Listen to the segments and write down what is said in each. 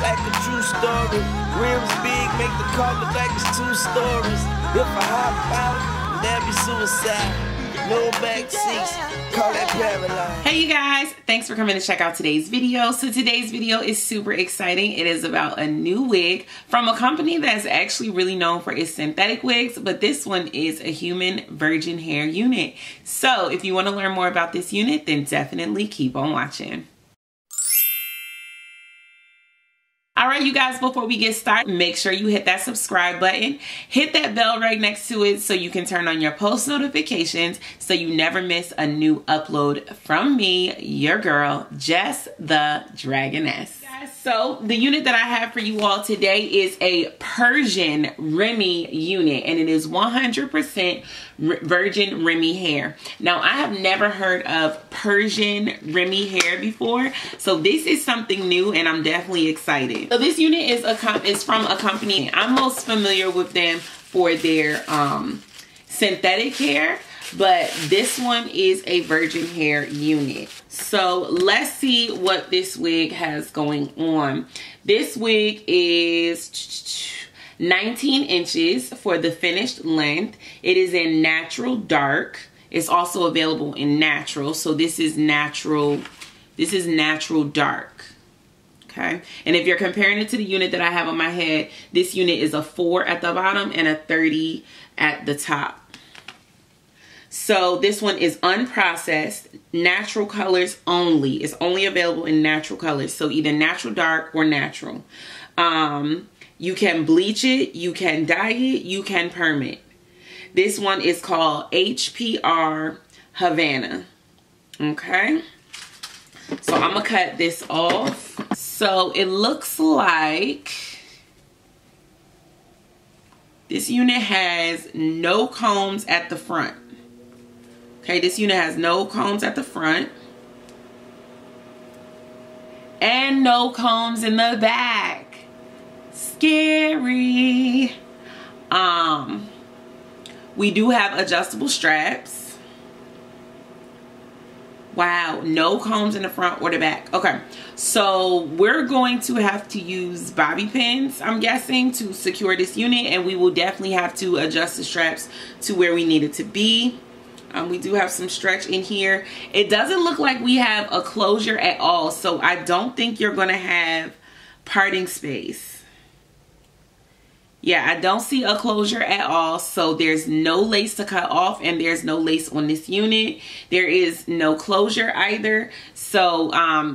like a true story. Rims big, make the car look like it's 2 stories. If I hop out, that'd be suicide. No back seats, call that paralyzed. Hey you guys, thanks for coming to check out today's video. So today's video is super exciting. It is about a new wig from a company that's actually really known for its synthetic wigs, but this one is a human virgin hair unit. So if you want to learn more about this unit, then definitely keep on watching. All right, you guys, before we get started, make sure you hit that subscribe button, hit that bell right next to it so you can turn on your post notifications so you never miss a new upload from me, your girl, Jess the Dragoness. So the unit that I have for you all today is a Persian Remy unit, and it is 100% virgin Remy hair. Now, I have never heard of Persian Remy hair before, so this is something new and I'm definitely excited. So this unit is from a company I'm most familiar with them for their synthetic hair, but this one is a virgin hair unit. So let's see what this wig has going on. This wig is 19 inches for the finished length. It is in natural dark. It's also available in natural. So this is natural dark. Okay. And if you're comparing it to the unit that I have on my head, this unit is a 4 at the bottom and a 30 at the top. So this one is unprocessed, natural colors only. It's only available in natural colors. So either natural dark or natural. You can bleach it, you can dye it, you can perm it. This one is called HPR Havana. Okay. So I'm gonna cut this off. So it looks like this unit has no combs at the front. Okay, this unit has no combs at the front and no combs in the back. Scary. We do have adjustable straps. Wow, no combs in the front or the back. Okay, so we're going to have to use bobby pins, I'm guessing, to secure this unit, and we will definitely have to adjust the straps to where we need it to be. We do have some stretch in here. It doesn't look like we have a closure at all, so I don't think you're gonna have parting space. Yeah, I don't see a closure at all, so there's no lace to cut off and there's no lace on this unit. There is no closure either. So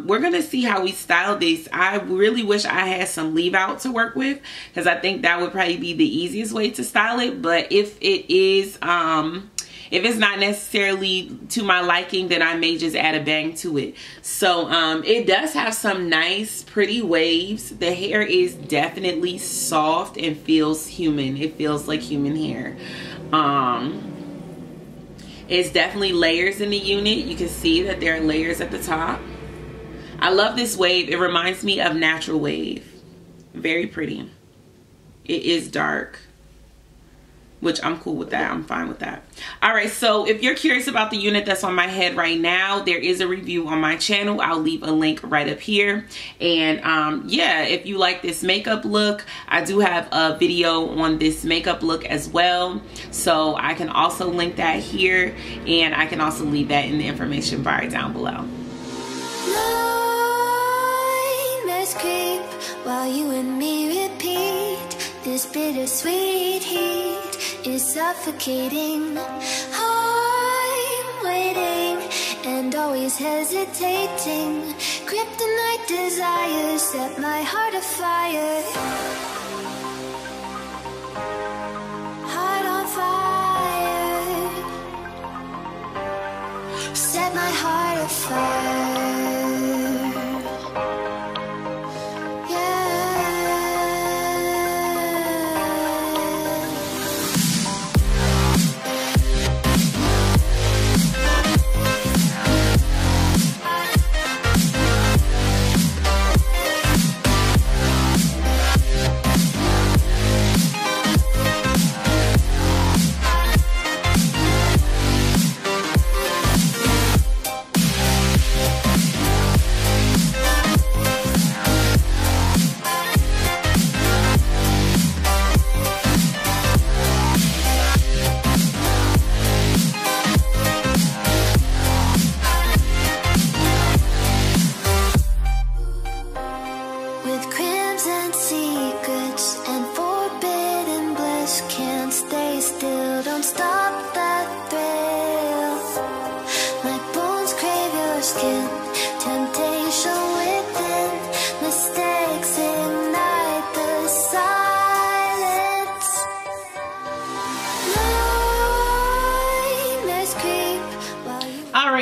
we're gonna see how we style this. I really wish I had some leave out to work with, because I think that would probably be the easiest way to style it. But if it is if it's not necessarily to my liking, then I may just add a bang to it. So it does have some nice pretty waves. The hair is definitely soft and feels human. It feels like human hair. It's definitely layers in the unit. You can see that there are layers at the top. I love this wave. It reminds me of natural wave. Very pretty. It is dark, which I'm cool with that. I'm fine with that. All right, so if you're curious about the unit that's on my head right now, there is a review on my channel. I'll leave a link right up here. And yeah, if you like this makeup look, I do have a video on this makeup look as well. So I can also link that here, and I can also leave that in the information bar down below. Nightmares creep while you and me repeat. This bittersweet heat is suffocating. I'm waiting and always hesitating. Kryptonite desires set my heart afire. Heart on fire. Set my heart afire.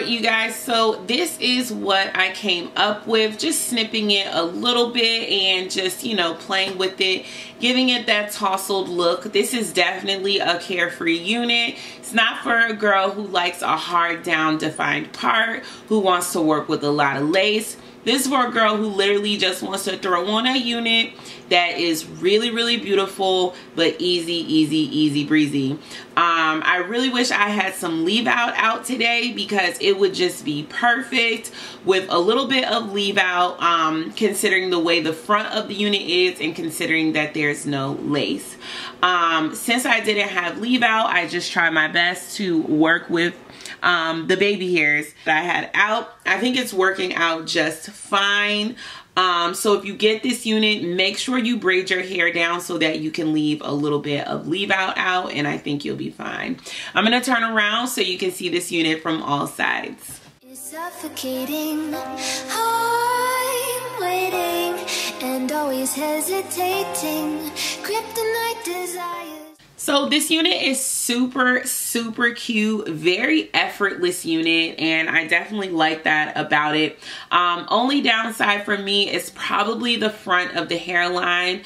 you guys, so this is what I came up with, just snipping it a little bit and just, you know, playing with it, giving it that tousled look. This is definitely a carefree unit. It's not for a girl who likes a hard down defined part, who wants to work with a lot of lace. This is for a girl who literally just wants to throw on a unit that is really, really beautiful, but easy breezy. I really wish I had some leave out today, because it would just be perfect with a little bit of leave out, considering the way the front of the unit is and considering that there's no lace. Since I didn't have leave out, I just tried my best to work with the baby hairs that I had out. I think it's working out just fine. So if you get this unit, make sure you braid your hair down so that you can leave a little bit of leave out, and I think you'll be fine. I'm gonna turn around so you can see this unit from all sides. It's suffocating. I'm waiting and always hesitating. Kryptonite desires. So this unit is super cute, very effortless unit, and I definitely like that about it. Only downside for me is probably the front of the hairline,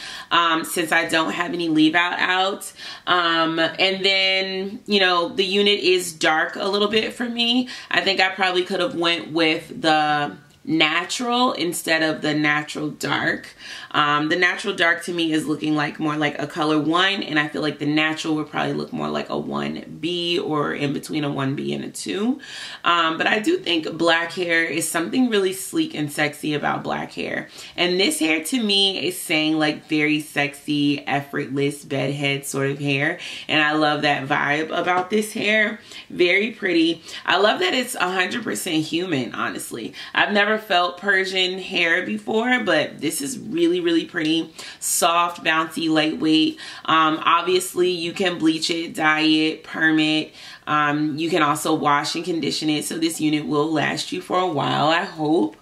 since I don't have any leave out. And then, you know, the unit is dark a little bit for me. I think I probably could have went with the natural instead of the natural dark. The natural dark to me is looking like more like a color 1, and I feel like the natural would probably look more like a 1B, or in between a 1B and a 2. But I do think black hair is something really sleek and sexy about black hair, and this hair to me is saying like very sexy, effortless bedhead sort of hair, and I love that vibe about this hair. Very pretty. I love that it's 100% human, honestly. I've never felt Persian hair before, but this is really pretty. Soft, bouncy, lightweight. Obviously you can bleach it, dye it, perm it. You can also wash and condition it, so this unit will last you for a while, I hope.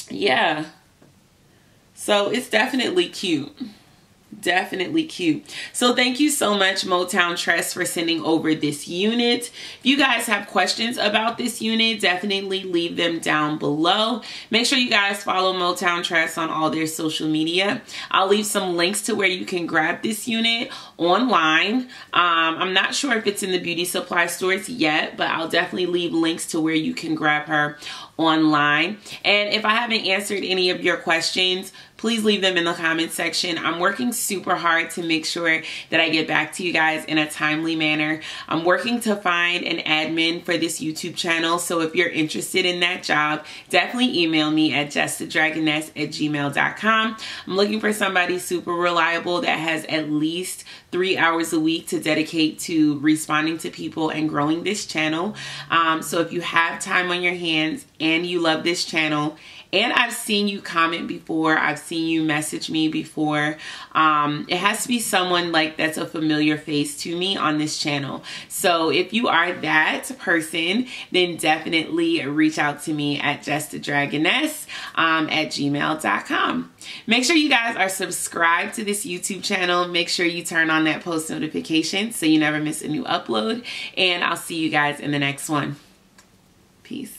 Yeah, so it's definitely cute. Definitely cute. So thank you so much, Motown Tress, for sending over this unit. If you guys have questions about this unit, definitely leave them down below. Make sure you guys follow Motown Tress on all their social media. I'll leave some links to where you can grab this unit online. I'm not sure if it's in the beauty supply stores yet, but I'll definitely leave links to where you can grab her online. And if I haven't answered any of your questions, please leave them in the comment section. I'm working super hard to make sure that I get back to you guys in a timely manner. I'm working to find an admin for this YouTube channel, so if you're interested in that job, definitely email me at JessTheDragoness@gmail.com. I'm looking for somebody super reliable that has at least 3 hours a week to dedicate to responding to people and growing this channel. So if you have time on your hands and you love this channel, and I've seen you comment before, I've seen you message me before, it has to be someone like that's a familiar face to me on this channel. So if you are that person, then definitely reach out to me at JessTheDragoness at gmail.com. Make sure you guys are subscribed to this YouTube channel. Make sure you turn on that post notification so you never miss a new upload. And I'll see you guys in the next one. Peace.